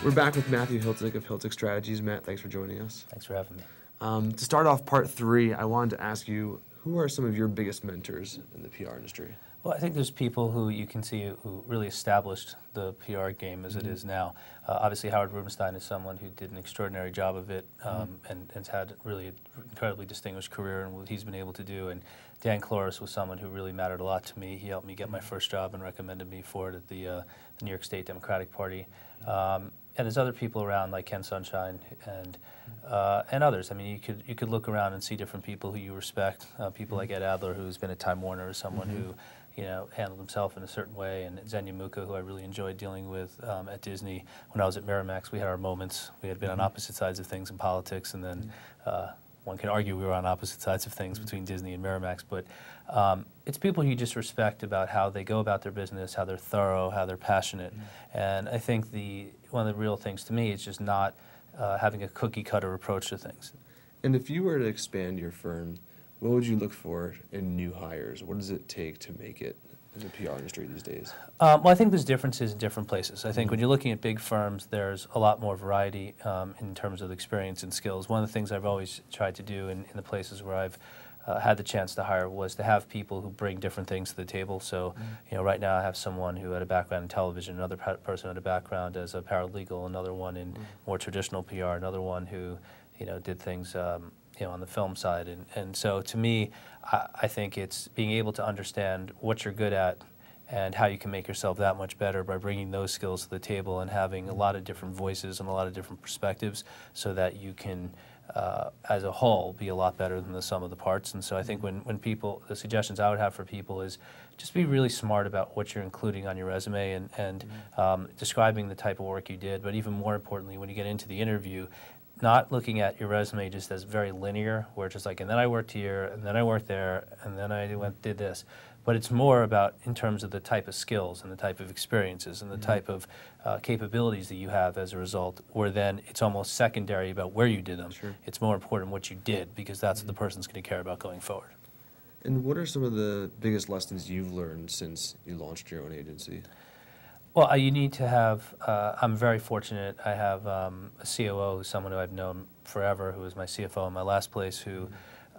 We're back with Matthew Hiltzik of Hiltzik Strategies. Matt, thanks for joining us. Thanks for having me. To start off part 3, I wanted to ask you, who are some of your biggest mentors in the PR industry? Well, I think there's people who you can see who really established the PR game as it is now. Obviously, Howard Rubenstein is someone who did an extraordinary job of it and has had really an incredibly distinguished career in what he's been able to do. And Dan Cloris was someone who really mattered a lot to me. He helped me get my first job and recommended me for it at the New York State Democratic Party. And there's other people around like Ken Sunshine and others. I mean, you could look around and see different people who you respect. People like Ed Adler, who's been at Time Warner, is someone who handled himself in a certain way, and Xenia Muka, who I really enjoyed dealing with at Disney. When I was at Miramax, we had our moments. We had been on opposite sides of things in politics, and then one can argue we were on opposite sides of things between Disney and Miramax, but it's people you just respect about how they go about their business, how they're thorough, how they're passionate. And I think one of the real things to me is just not having a cookie-cutter approach to things. And if you were to expand your firm, what would you look for in new hires? What does it take to make it in the PR industry these days? Well, I think there's differences in different places. I think when you're looking at big firms, there's a lot more variety in terms of experience and skills. One of the things I've always tried to do in the places where I've had the chance to hire was to have people who bring different things to the table. So, right now I have someone who had a background in television, another person had a background as a paralegal, another one in more traditional PR, another one who, did things on the film side. And so to me, I think it's being able to understand what you're good at and how you can make yourself that much better by bringing those skills to the table and having a lot of different voices and a lot of different perspectives so that you can, as a whole, be a lot better than the sum of the parts. And so I think when people, the suggestions I would have for people is just be really smart about what you're including on your resume and describing the type of work you did, but even more importantly, when you get into the interview, not looking at your resume just as very linear, where it's just like, and then I worked here, and then I worked there, and then I did this. But it's more about in terms of the type of skills and the type of experiences and the type of capabilities that you have as a result, where then it's almost secondary about where you did them. Sure. It's more important what you did, because that's what the person's going to care about going forward. And what are some of the biggest lessons you've learned since you launched your own agency? Well, you need to have, I'm very fortunate, I have a COO, who's someone who I've known forever, who was my CFO in my last place, who,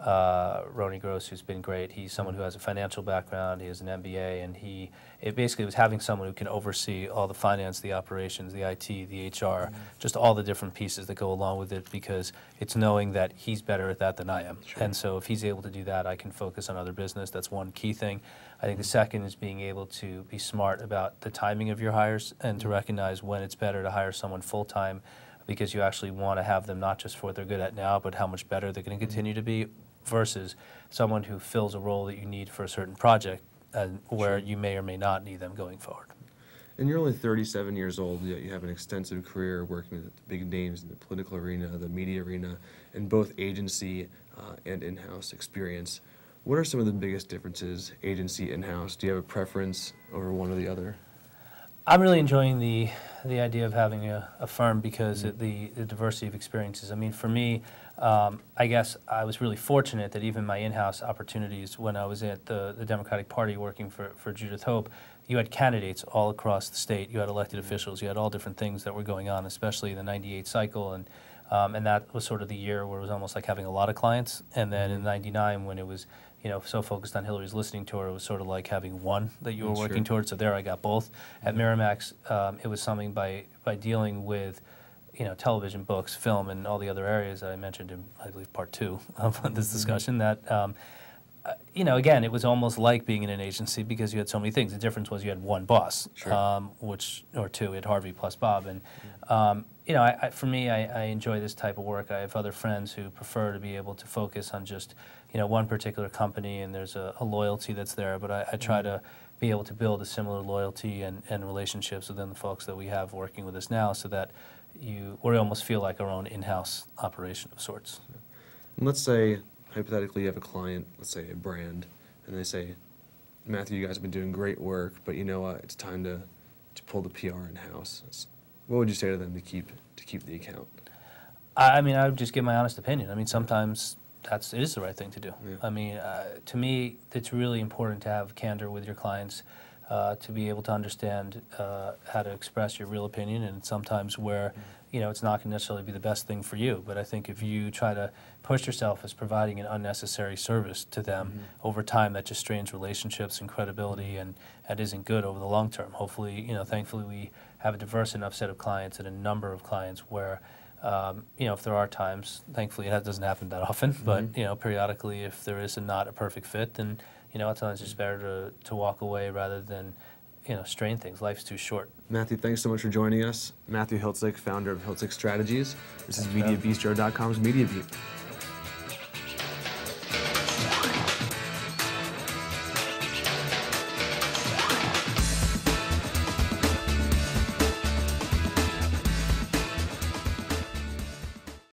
Roni Gross, who's been great. He's someone who has a financial background, he has an MBA, and it basically was having someone who can oversee all the finance, the operations, the IT, the HR, just all the different pieces that go along with it, because it's knowing that he's better at that than I am. Sure. And so if he's able to do that, I can focus on other business. That's one key thing. I think the second is being able to be smart about the timing of your hires and to recognize when it's better to hire someone full-time, because you actually want to have them not just for what they're good at now, but how much better they're going to continue to be, versus someone who fills a role that you need for a certain project where you may or may not need them going forward. And you're only 37 years old, yet you have an extensive career working with big names in the political arena, the media arena, and both agency and in-house experience. What are some of the biggest differences, agency, in-house? Do you have a preference over one or the other? I'm really enjoying the idea of having a firm because of the diversity of experiences. I mean, for me, I guess I was really fortunate that even my in-house opportunities when I was at the Democratic Party working for Judith Hope, you had candidates all across the state. You had elected officials. You had all different things that were going on, especially the '98 cycle. And that was sort of the year where it was almost like having a lot of clients. And then in '99, when it was so focused on Hillary's listening tour, it was sort of like having one that you were working towards. So there I got both. At Miramax, it was something by dealing with television, books, film, and all the other areas that I mentioned in, I believe, part 2 of this discussion, that again, it was almost like being in an agency because you had so many things. The difference was you had one boss, or two. You had Harvey plus Bob. And, for me, I enjoy this type of work. I have other friends who prefer to be able to focus on just, one particular company, and there's a loyalty that's there. But I try to be able to build a similar loyalty and relationships within the folks that we have working with us now, so that we almost feel like our own in-house operation of sorts. And let's say, hypothetically, you have a client, let's say a brand, and they say, Matthew, you guys have been doing great work, but you know what, it's time to pull the PR in-house. What would you say to them to keep the account? I mean, I would just give my honest opinion. I mean, sometimes it is the right thing to do. Yeah. I mean, to me, it's really important to have candor with your clients. to be able to understand how to express your real opinion, and sometimes where it's not going to necessarily be the best thing for you. But I think if you try to push yourself as providing an unnecessary service to them over time, that just strains relationships and credibility, and that isn't good over the long term. Hopefully, thankfully we have a diverse enough set of clients and a number of clients where if there are times, thankfully it doesn't happen that often, but periodically if there is not a perfect fit, then at times it's better to walk away rather than strain things. Life's too short. Matthew, thanks so much for joining us. Matthew Hiltzik, founder of Hiltzik Strategies. This is MediaBistro.com's Media Beat.